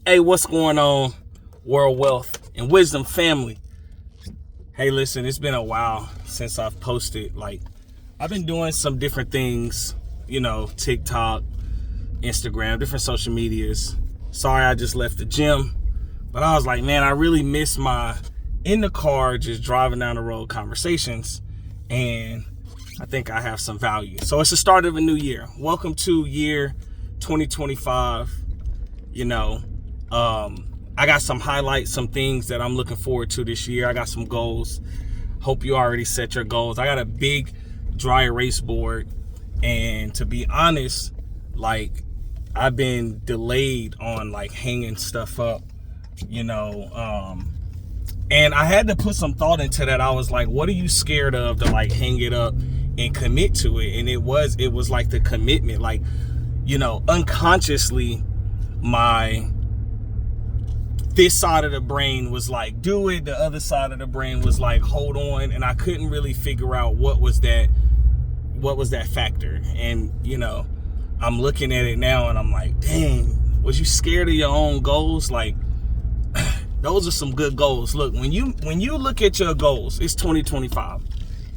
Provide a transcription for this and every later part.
Hey, what's going on, World Wealth and Wisdom family? Hey, listen, it's been a while since I've posted. I've been doing some different things, TikTok, Instagram, different social medias. Sorry, I just left the gym, but I was like, man, I really miss my in the car, just driving down the road conversations, and I think I have some value. So it's the start of a new year. Welcome to year 2025. I got some highlights, some things that I'm looking forward to this year. I got some goals. Hope you already set your goals. I got a big dry erase board, and to be honest, I've been delayed on hanging stuff up, and I had to put some thought into that. I was like, what are you scared of to hang it up and commit to it? And it was like the commitment, unconsciously this side of the brain was like, do it. The other side of the brain was like, hold on. And I couldn't really figure out what was that factor. And, I'm looking at it now and I'm like, dang, was you scared of your own goals? Those are some good goals. Look, when you look at your goals, it's 2025,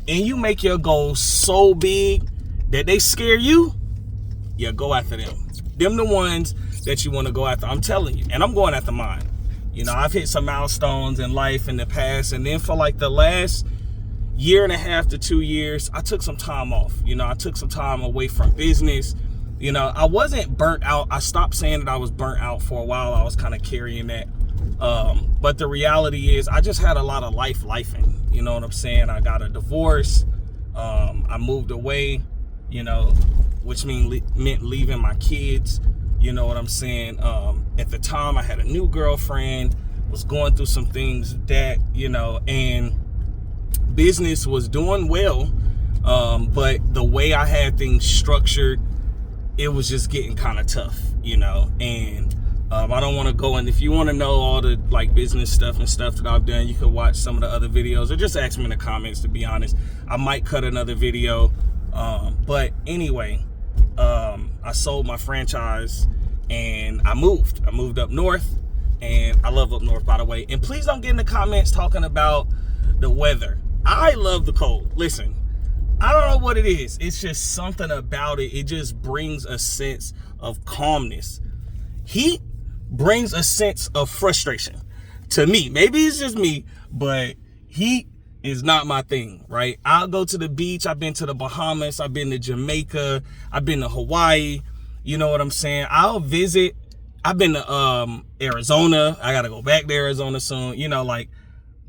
and you make your goals so big that they scare you, yeah, go after them. Them the ones that you want to go after. I'm telling you, and I'm going after mine. I've hit some milestones in life in the past, and then for the last year and a half to 2 years, I took some time off. I took some time away from business. I wasn't burnt out. I stopped saying that I was burnt out for a while. I was kind of carrying that. But the reality is I just had a lot of lifing. You know what I'm saying? I got a divorce. I moved away, which meant leaving my kids. You know what I'm saying? At the time, I had a new girlfriend, was going through some things that, and business was doing well. But the way I had things structured, it was just getting kind of tough, and I don't want to go in. If you want to know all the business stuff and stuff that I've done, you can watch some of the other videos or just ask me in the comments. To be honest, I might cut another video. But anyway, I sold my franchise and I moved up north, and I love up north, by the way. And please don't get in the comments talking about the weather. I love the cold. Listen, I don't know what it is. It's just something about it. It just brings a sense of calmness. Heat brings a sense of frustration to me. Maybe it's just me, but heat is not my thing, right? I'll go to the beach. I've been to the Bahamas. I've been to Jamaica. I've been to Hawaii. You know what I'm saying? I'll visit. I've been to Arizona. I got to go back to Arizona soon.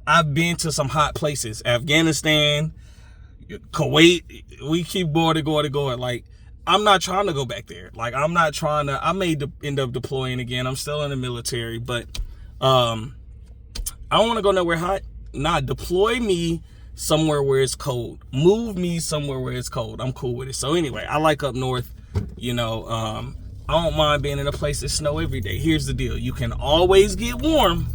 I've been to some hot places. Afghanistan, Kuwait. We keep going. I'm not trying to go back there. I'm not trying to. I may end up deploying again. I'm still in the military, but I don't want to go nowhere hot. Nah, deploy me somewhere where it's cold. Move me somewhere where it's cold. I'm cool with it. So anyway, I like up north. I don't mind being in a place that snow every day. Here's the deal. You can always get warm.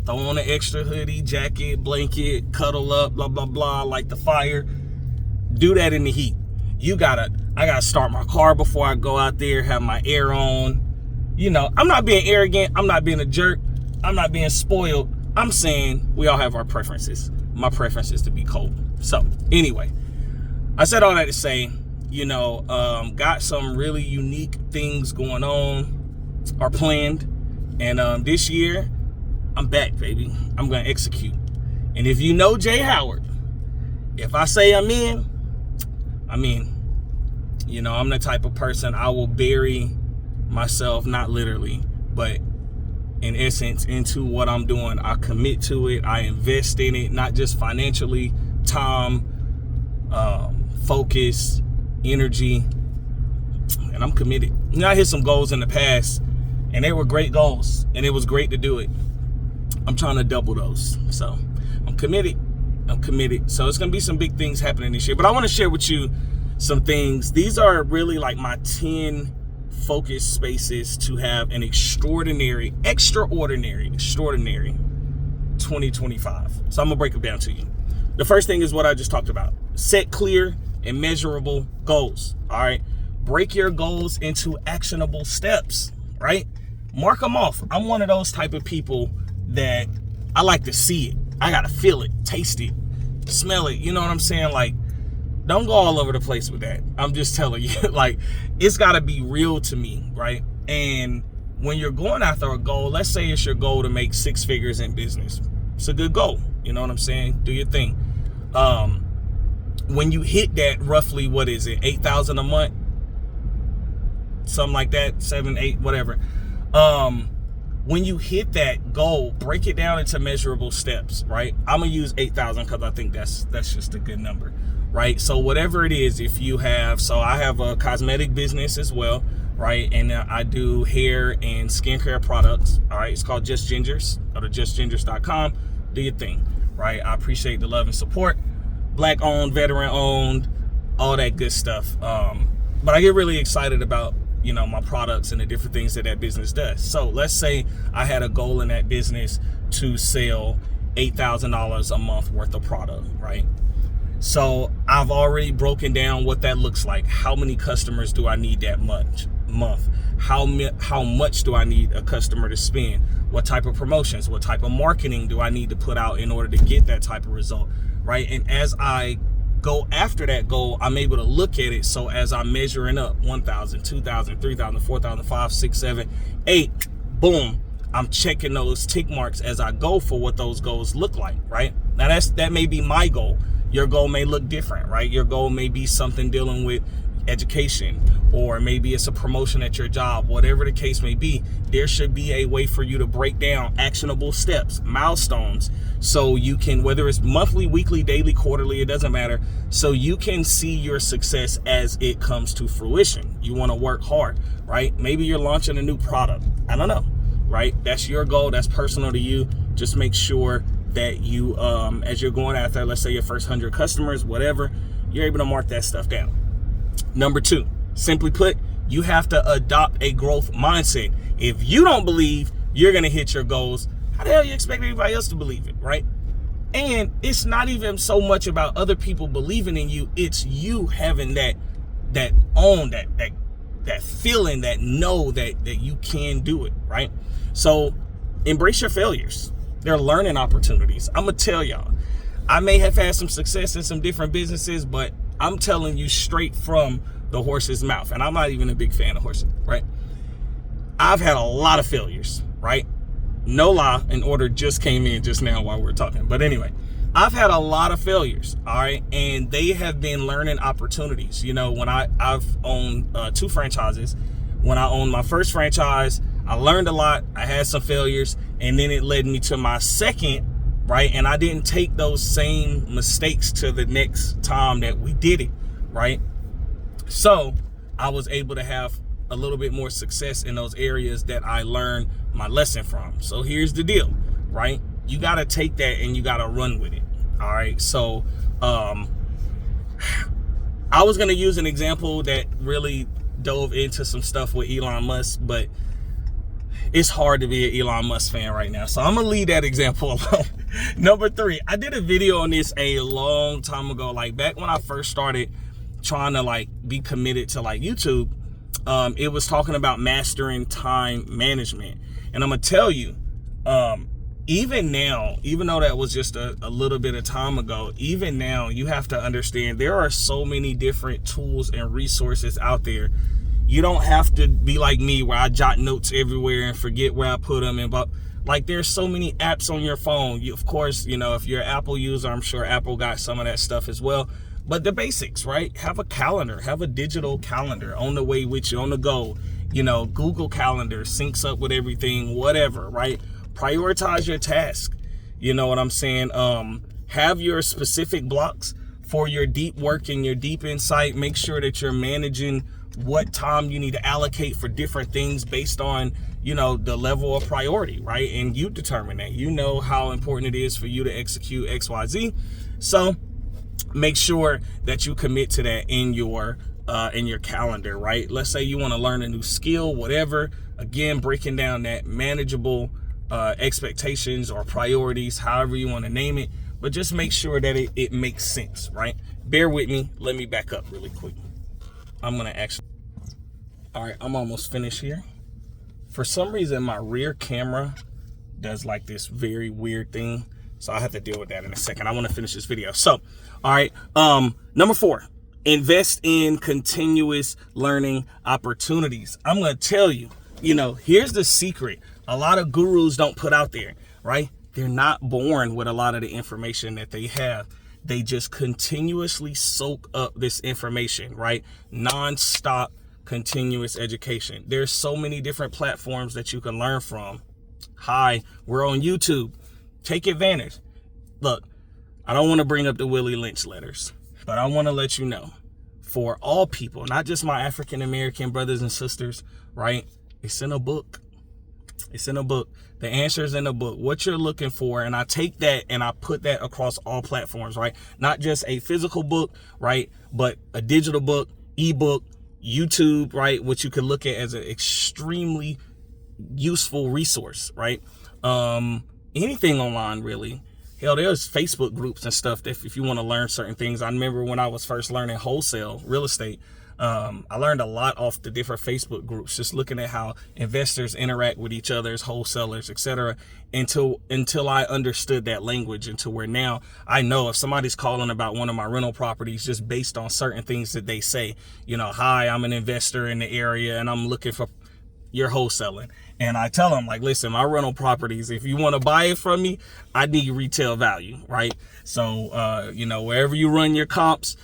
Throw on an extra hoodie, jacket, blanket, cuddle up, blah, blah, blah, like the fire. Do that in the heat. I gotta start my car before I go out there, have my air on. I'm not being arrogant. I'm not being a jerk. I'm not being spoiled. I'm saying we all have our preferences. My preference is to be cold. So anyway, I said all that to say, got some really unique things going on or planned. And this year, I'm back, baby. I'm going to execute. And if you know Jay Howard, if I say I'm in, I'm in. I'm the type of person, I will bury myself, not literally, but in essence, into what I'm doing. I commit to it. I invest in it, not just financially, time, focus, energy, and I'm committed. I hit some goals in the past, and they were great goals, and it was great to do it. I'm trying to double those. So I'm committed. So it's going to be some big things happening this year, but I want to share with you some things. These are really my 10 focus spaces to have an extraordinary 2025. So I'm gonna break them down to you. The first thing is what I just talked about. Set clear and measurable goals. All right. Break your goals into actionable steps, right? mark them off. I'm one of those type of people that I like to see it. I gotta feel it, taste it, smell it. You know what I'm saying? Like, don't go all over the place with that. I'm just telling you, like, it's gotta be real to me, right? And when you're going after a goal, let's say it's your goal to make 6 figures in business. It's a good goal. You know what I'm saying? Do your thing. When you hit that, roughly, what is it, 8,000 a month? Something like that, 7, 8, whatever. When you hit that goal, break it down into measurable steps, right? I'm gonna use 8,000 because I think that's just a good number, right? So whatever it is, if you have, so I have a cosmetic business as well, right? And I do hair and skincare products. All right, it's called Just Gingers. Go to justgingers.com. Do your thing, right? I appreciate the love and support. Black owned, veteran owned, all that good stuff. But I get really excited about, you know, my products and the different things that business does. So let's say I had a goal in that business to sell $8,000 a month worth of product, right? So I've already broken down what that looks like. How many customers do I need that month? How much do I need a customer to spend? What type of promotions, what type of marketing do I need to put out in order to get that type of result, right? And as I go after that goal, I'm able to look at it. So as I'm measuring up 1,000, 2,000, 3,000, 4,000, 5, 6, 7, 8, boom, I'm checking those tick marks as I go for what those goals look like, right? Now that may be my goal. Your goal may look different, right? Your goal may be something dealing with education, or maybe it's a promotion at your job. Whatever the case may be, there should be a way for you to break down actionable steps, milestones, so you can, whether it's monthly, weekly, daily, quarterly, it doesn't matter, so you can see your success as it comes to fruition. You want to work hard, right? Maybe you're launching a new product. I don't know, right? That's your goal. That's personal to you. Just make sure that you, as you're going after, let's say your first 100 customers, whatever, you're able to mark that stuff down. Number 2, simply put, you have to adopt a growth mindset. If you don't believe you're going to hit your goals, how the hell you expect anybody else to believe it, right? And it's not even so much about other people believing in you. It's you having that feeling, that know that you can do it, right? So embrace your failures. They're learning opportunities. I'm going to tell y'all, I may have had some success in some different businesses, but I'm telling you straight from the horse's mouth. And I'm not even a big fan of horses, right? I've had a lot of failures, right? No lie, an order just came in just now while we're talking. But anyway, I've had a lot of failures, all right? And they have been learning opportunities. You know, when I've owned 2 franchises. When I owned my first franchise, I learned a lot. I had some failures, and then it led me to my second, right? And I didn't take those same mistakes to the next time that we did it, right? So I was able to have a little bit more success in those areas that I learned my lesson from. So here's the deal, right? You got to take that and you got to run with it. All right. So I was going to use an example that really dove into some stuff with Elon Musk, but it's hard to be an Elon Musk fan right now. So I'm going to leave that example alone. Number 3, I did a video on this a long time ago, like back when I first started trying to like be committed to like YouTube. It was talking about mastering time management. And I'm going to tell you, even now, even though that was just a little bit of time ago, even now you have to understand there are so many different tools and resources out there. You don't have to be like me where I jot notes everywhere and forget where I put them. But like, there's so many apps on your phone. Of course, you know, if you're an Apple user, I'm sure Apple got some of that stuff as well. But the basics, right? Have a calendar, have a digital calendar on the way with you, on the go. You know, Google Calendar syncs up with everything, whatever, right? Prioritize your task. You know what I'm saying? Have your specific blocks for your deep work and your deep insight. Make sure that you're managing what time you need to allocate for different things based on, you know, the level of priority, right? And you determine that. You know how important it is for you to execute XYZ. So make sure that you commit to that in your calendar, right? Let's say you want to learn a new skill, whatever. Again, breaking down that manageable expectations or priorities, however you want to name it, but just make sure that it makes sense, right? Bear with me. Let me back up really quick. I'm going to actually, all right, I'm almost finished here. For some reason, my rear camera does like this very weird thing. So I have to deal with that in a second. I want to finish this video. So, all right. Number 4, invest in continuous learning opportunities. I'm going to tell you, here's the secret. A lot of gurus don't put out there, right? They're not born with a lot of the information that they have. They just continuously soak up this information, right? Non-stop continuous education. There's so many different platforms that you can learn from. Hi, we're on YouTube. Take advantage. Look, I don't want to bring up the Willie Lynch letters, but I want to let you know, for all people, not just my African-American brothers and sisters, right? It's in a book. It's in a book. The answer is in the book. What you're looking for, and I take that and I put that across all platforms, right? Not just a physical book, right? But a digital book, ebook, YouTube, right? Which you can look at as an extremely useful resource, right? Anything online, really. Hell, there's Facebook groups and stuff that if you want to learn certain things. I remember when I was first learning wholesale real estate, I learned a lot off the different Facebook groups, just looking at how investors interact with each other as wholesalers, etc. Until I understood that language, and to where now I know if somebody's calling about one of my rental properties just based on certain things that they say, hi, I'm an investor in the area and I'm looking for your wholesaling. And I tell them, like, listen, my rental properties, if you want to buy it from me, I need retail value, right? So, wherever you run your comps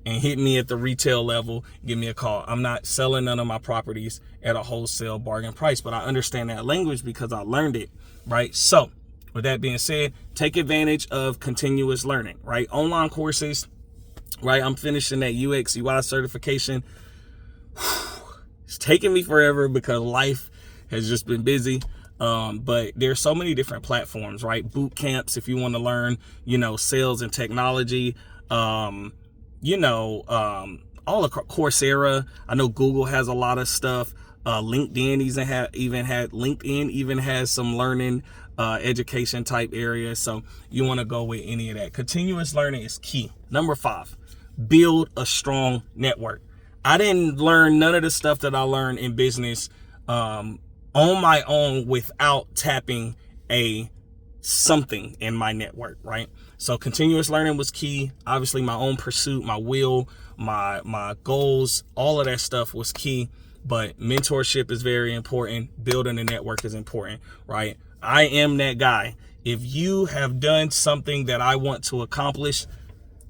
and hit me at the retail level, give me a call. I'm not selling none of my properties at a wholesale bargain price, but I understand that language because I learned it, right? So with that being said, take advantage of continuous learning, right? Online courses, right? I'm finishing that UX UI certification. It's taking me forever because life has just been busy. But there's so many different platforms, right? Boot camps, if you want to learn, sales and technology, all of Coursera. I know Google has a lot of stuff. LinkedIn even has some learning, education type areas. So you want to go with any of that. Continuous learning is key. Number 5, build a strong network. I didn't learn none of the stuff that I learned in business on my own without tapping something in my network, right? So continuous learning was key. Obviously, my own pursuit, my will, my goals, all of that stuff was key. But mentorship is very important. Building a network is important, right? I am that guy. If you have done something that I want to accomplish,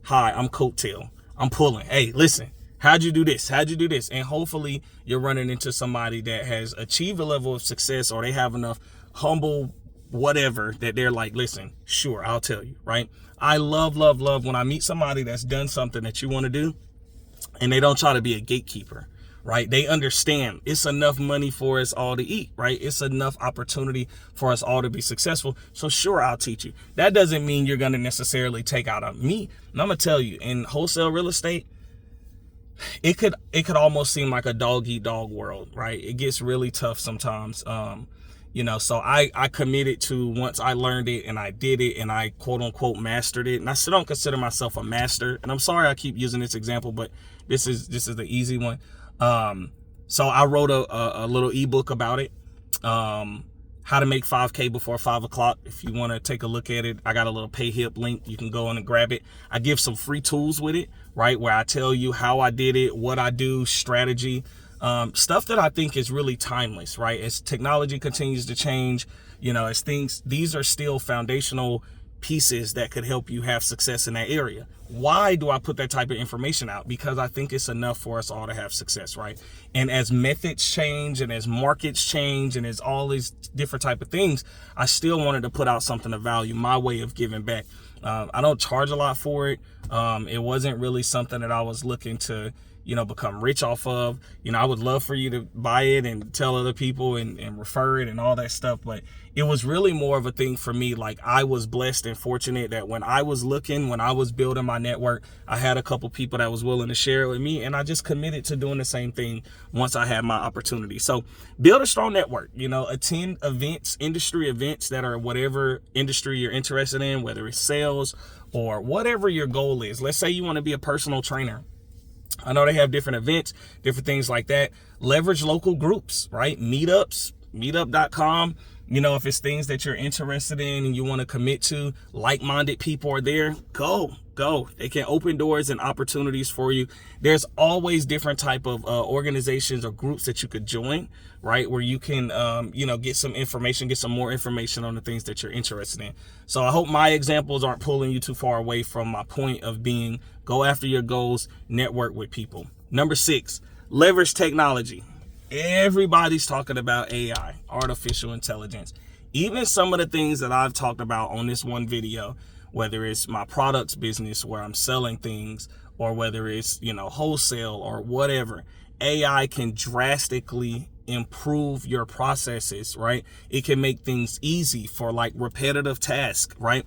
hi, I'm coattail. I'm pulling. Hey, listen. How'd you do this? How'd you do this? And hopefully you're running into somebody that has achieved a level of success, or they have enough humble whatever that they're like, listen, sure, I'll tell you, right? I love when I meet somebody that's done something that you want to do and they don't try to be a gatekeeper, right? They understand it's enough money for us all to eat, right? It's enough opportunity for us all to be successful. So sure, I'll teach you. That doesn't mean you're going to necessarily take out on me. And I'm going to tell you, in wholesale real estate, it could almost seem like a dog eat dog world, right? It gets really tough sometimes. So I committed to, once I learned it and I did it and I quote unquote mastered it. And I still don't consider myself a master. And I'm sorry I keep using this example, but this is the easy one. So I wrote a little ebook about it. How to make 5K before 5 o'clock. If you want to take a look at it, I got a little PayHip link. You can go in and grab it. I give some free tools with it, right? Where I tell you how I did it, what I do, strategy, stuff that I think is really timeless, right? As technology continues to change, these are still foundational pieces that could help you have success in that area. Why do I put that type of information out? Because I think it's enough for us all to have success, right? And as methods change and as markets change and as all these different type of things, I still wanted to put out something of value, my way of giving back. I don't charge a lot for it. It wasn't really something that I was looking to, become rich off of. I would love for you to buy it and tell other people and refer it and all that stuff. But it was really more of a thing for me. Like, I was blessed and fortunate that when I was building my network, I had a couple people that was willing to share it with me. And I just committed to doing the same thing once I had my opportunity. So build a strong network, attend events, industry events that are whatever industry you're interested in, whether it's sales or whatever your goal is. Let's say you want to be a personal trainer. I know they have different events, different things like that. Leverage local groups, right? Meetups, meetup.com. If it's things that you're interested in and you want to commit to, like-minded people are there, go. They can open doors and opportunities for you. There's always different type of organizations or groups that you could join, right? Where you can, get some information, get some more information on the things that you're interested in. So I hope my examples aren't pulling you too far away from my point of being, go after your goals, network with people. Number 6, leverage technology. Everybody's talking about AI, artificial intelligence. Even some of the things that I've talked about on this one video, whether it's my products business where I'm selling things, or whether it's, wholesale or whatever, AI can drastically improve your processes, right? It can make things easy for like repetitive tasks, right?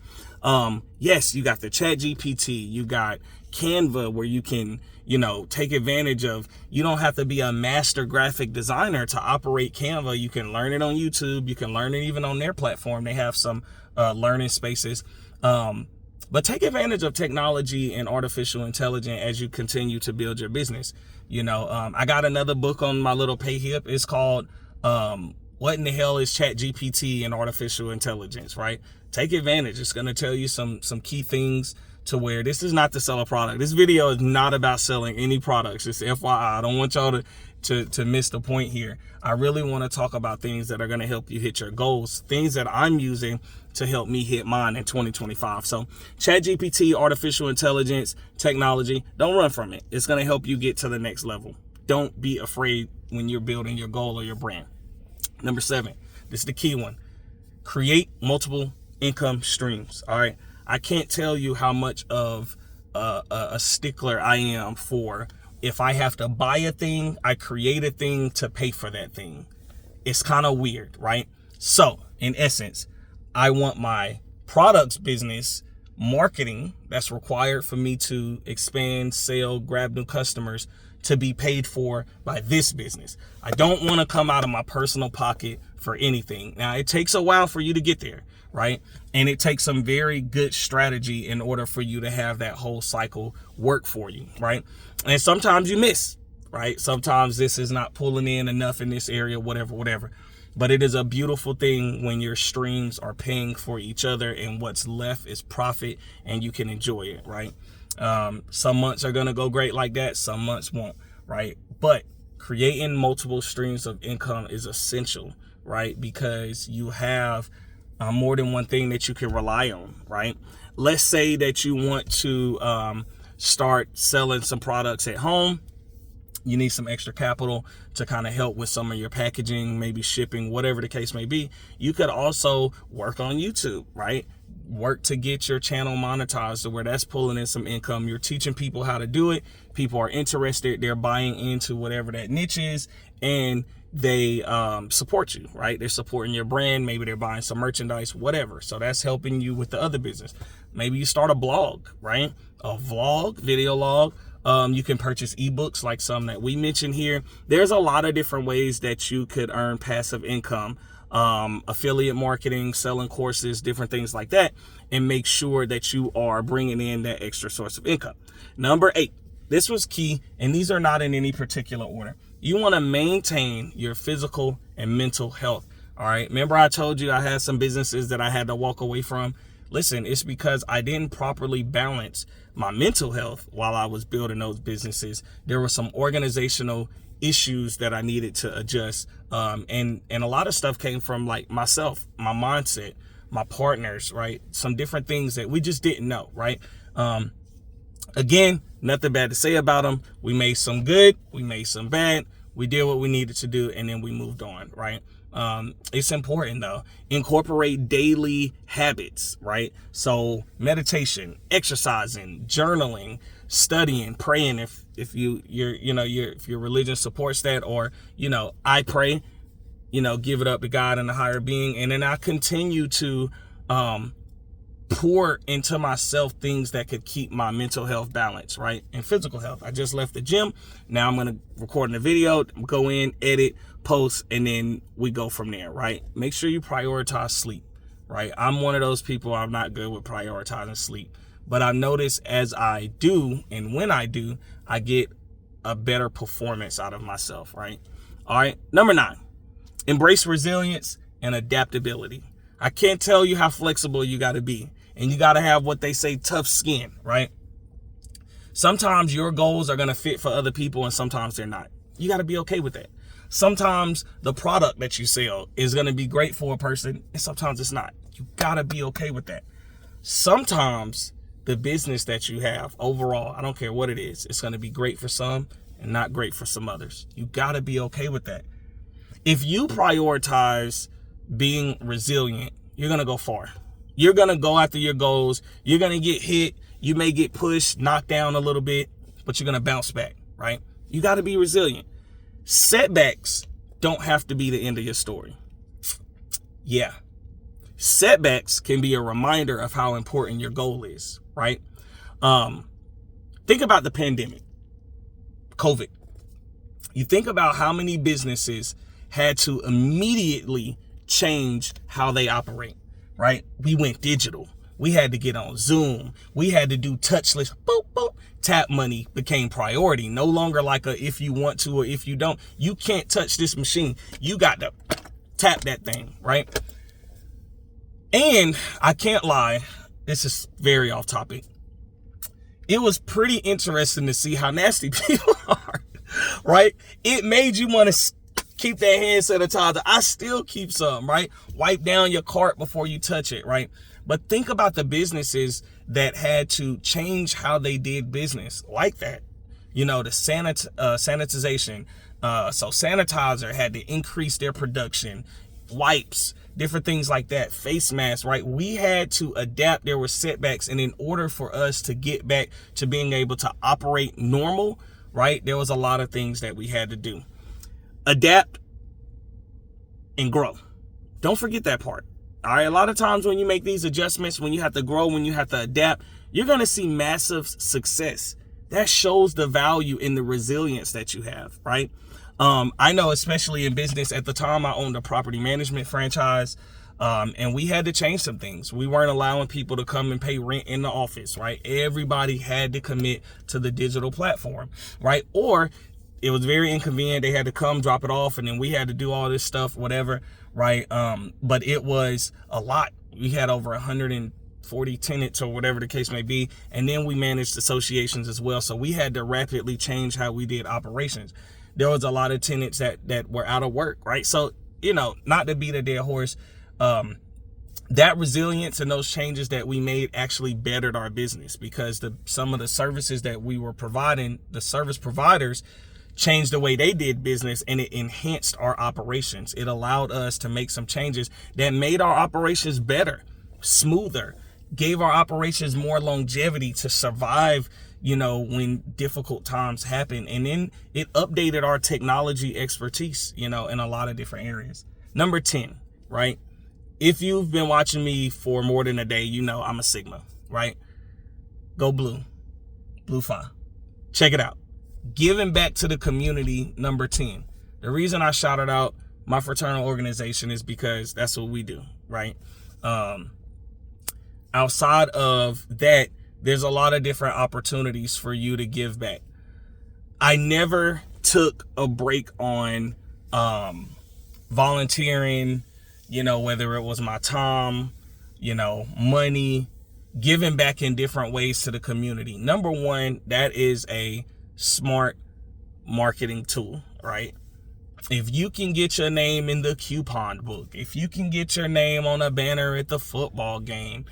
Yes, you got the ChatGPT, you got Canva, where you can, take advantage of, you don't have to be a master graphic designer to operate Canva. You can learn it on YouTube. You can learn it even on their platform. They have some learning spaces. But take advantage of technology and artificial intelligence as you continue to build your business. I got another book on my little PayHip. It's called, What in the Hell is ChatGPT and Artificial Intelligence, right? Take advantage. It's going to tell you some key things to where this is not to sell a product. This video is not about selling any products. It's FYI. I don't want y'all to miss the point here. I really want to talk about things that are going to help you hit your goals, things that I'm using to help me hit mine in 2025. So ChatGPT, artificial intelligence, technology, don't run from it. It's going to help you get to the next level. Don't be afraid when you're building your goal or your brand. Number 7, this is the key one. Create multiple income streams. All right. I can't tell you how much of a stickler I am for, if I have to buy a thing, I create a thing to pay for that thing. It's kind of weird, right? So in essence, I want my products business marketing that's required for me to expand, sell, grab new customers to be paid for by this business. I don't want to come out of my personal pocket for anything. Now, it takes a while for you to get there, right? And it takes some very good strategy in order for you to have that whole cycle work for you, right? And sometimes you miss, right? Sometimes this is not pulling in enough in this area, whatever. But it is a beautiful thing when your streams are paying for each other and what's left is profit and you can enjoy it, right? Some months are going to go great like that. Some months won't, right? But creating multiple streams of income is essential, right? Because you have more than one thing that you can rely on, right? Let's say that you want to start selling some products at home. You need some extra capital to kind of help with some of your packaging, maybe shipping, whatever the case may be. You could also work on YouTube, right? Work to get your channel monetized to where that's pulling in some income. You're teaching people how to do it. People are interested. They're buying into whatever that niche is, and they support you, right? They're supporting your brand. Maybe they're buying some merchandise, whatever. So that's helping you with the other business. Maybe you start a blog, right? A vlog, video log. You can purchase ebooks like some that we mentioned here. There's a lot of different ways that you could earn passive income, affiliate marketing, selling courses, different things like that, and make sure that you are bringing in that extra source of income. Number 8, this was key, and these are not in any particular order. You want to maintain your physical and mental health. All right. Remember I told you I had some businesses that I had to walk away from? Listen, it's because I didn't properly balance my mental health while I was building those businesses. There were some organizational issues that I needed to adjust. And a lot of stuff came from like myself, my mindset, my partners, right? Some different things that we just didn't know, right? Again, nothing bad to say about them. We made some good, we made some bad. We did what we needed to do, and then we moved on, right? It's important though. Incorporate daily habits, right? So meditation, exercising, journaling, studying, praying if your religion supports that, or I pray, give it up to God and the higher being. And then I continue to pour into myself things that could keep my mental health balanced, right? And physical health. I just left the gym. Now I'm going to record a video, go in, edit, post, and then we go from there, right? Make sure you prioritize sleep, right? I'm one of those people, I'm not good with prioritizing sleep, but I've noticed as I do, and when I do, I get a better performance out of myself, right? All right. Number 9, embrace resilience and adaptability. I can't tell you how flexible you got to be, and you got to have what they say, tough skin, right? Sometimes your goals are going to fit for other people and sometimes they're not. You got to be okay with that. Sometimes the product that you sell is going to be great for a person and sometimes it's not. You got to be okay with that. Sometimes the business that you have overall, I don't care what it is, it's going to be great for some and not great for some others. You got to be okay with that. If you prioritize being resilient, you're going to go far. You're going to go after your goals. You're going to get hit. You may get pushed, knocked down a little bit, but you're going to bounce back, right? You got to be resilient. Setbacks don't have to be the end of your story. Yeah. Setbacks can be a reminder of how important your goal is, right? Think about the pandemic, COVID. You think about how many businesses had to immediately change how they operate, right? We went digital. We had to get on Zoom. We had to do touchless. Boop, boop. Tap money became priority. No longer like a if you want to or if you don't. You can't touch this machine. You got to tap that thing, right? And I can't lie, this is very off topic. It was pretty interesting to see how nasty people are, right? It made you want to keep that hand sanitizer. I still keep some, right? Wipe down your cart before you touch it, right? But think about the businesses that had to change how they did business like that. You know, the sanitization. So sanitizer had to increase their production, wipes, different things like that, face masks, right? We had to adapt. There were setbacks. And in order for us to get back to being able to operate normal, right, there was a lot of things that we had to do. Adapt and grow. Don't forget that part. All right. A lot of times when you make these adjustments, when you have to grow, when you have to adapt, you're going to see massive success. That shows the value in the resilience that you have, right? I know, especially in business, at the time I owned a property management franchise, and we had to change some things. We weren't allowing people to come and pay rent in the office, right? Everybody had to commit to the digital platform, right? Or it was very inconvenient. They had to come drop it off and then we had to do all this stuff, whatever, right? But it was a lot. We had over 140 tenants or whatever the case may be. And then we managed associations as well. So we had to rapidly change how we did operations. There was a lot of tenants that were out of work, right? So, you know, not to beat a dead horse, that resilience and those changes that we made actually bettered our business because some of the services that we were providing, the service providers changed the way they did business and it enhanced our operations. It allowed us to make some changes that made our operations better, smoother, gave our operations more longevity to survive, you know, when difficult times happen. And then it updated our technology expertise, you know, in a lot of different areas. Number 10, right? If you've been watching me for more than a day, you know I'm a Sigma, right? Go blue. Blue fine. Check it out. Giving back to the community, number 10. The reason I shouted out my fraternal organization is because that's what we do, right? Outside of that, there's a lot of different opportunities for you to give back. I never took a break on volunteering, you know, whether it was my time, you know, money, giving back in different ways to the community. Number one, that is a smart marketing tool, right? If you can get your name in the coupon book, if you can get your name on a banner at the football game,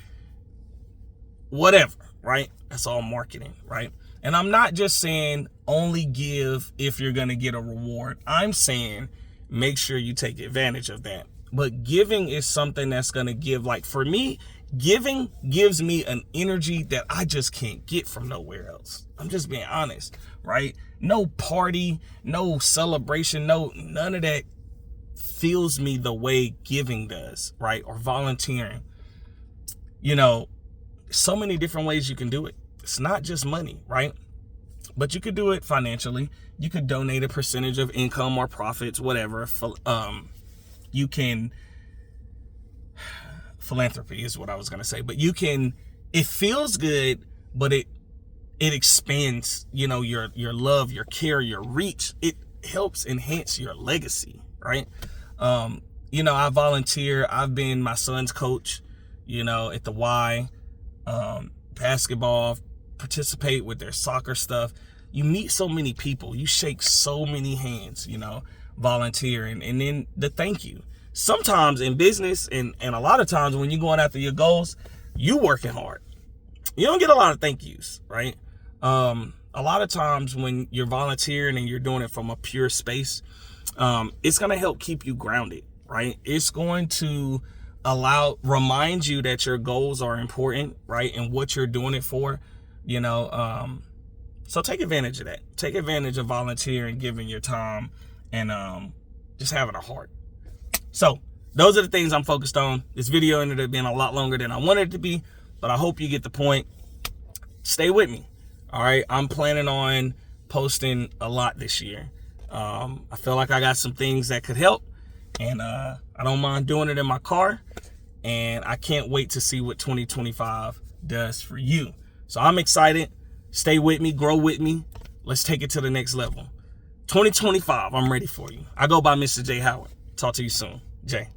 whatever, right? That's all marketing, right? And I'm not just saying only give if you're going to get a reward. I'm saying make sure you take advantage of that. But giving is something that's going to give, like for me, giving gives me an energy that I just can't get from nowhere else. I'm just being honest, right? No party, no celebration, none of that fills me the way giving does, right? Or volunteering. You know, so many different ways you can do it. It's not just money, right? But you could do it financially. You could donate a percentage of income or profits, whatever. You can, philanthropy is what I was going to say, but you can, it feels good, but it it expands, you know, your love, your care, your reach. It helps enhance your legacy, right? You know, I volunteer. I've been my son's coach, you know, at the Y, basketball, participate with their soccer stuff. You meet so many people, you shake so many hands, you know, volunteering, and then the thank you. Sometimes in business and a lot of times when you're going after your goals, you working hard. You don't get a lot of thank yous, right? A lot of times when you're volunteering and you're doing it from a pure space, it's going to help keep you grounded, right? It's going to remind you that your goals are important, right? And what you're doing it for, you know. So take advantage of that. Take advantage of volunteering, giving your time, and just having a heart. So those are the things I'm focused on. This video ended up being a lot longer than I wanted it to be, but I hope you get the point. Stay with me. All right. I'm planning on posting a lot this year. I feel like I got some things that could help, and I don't mind doing it in my car, and I can't wait to see what 2025 does for you. So I'm excited. Stay with me, grow with me. Let's take it to the next level. 2025, I'm ready for you. I go by Mr. J Howard. Talk to you soon. Jay.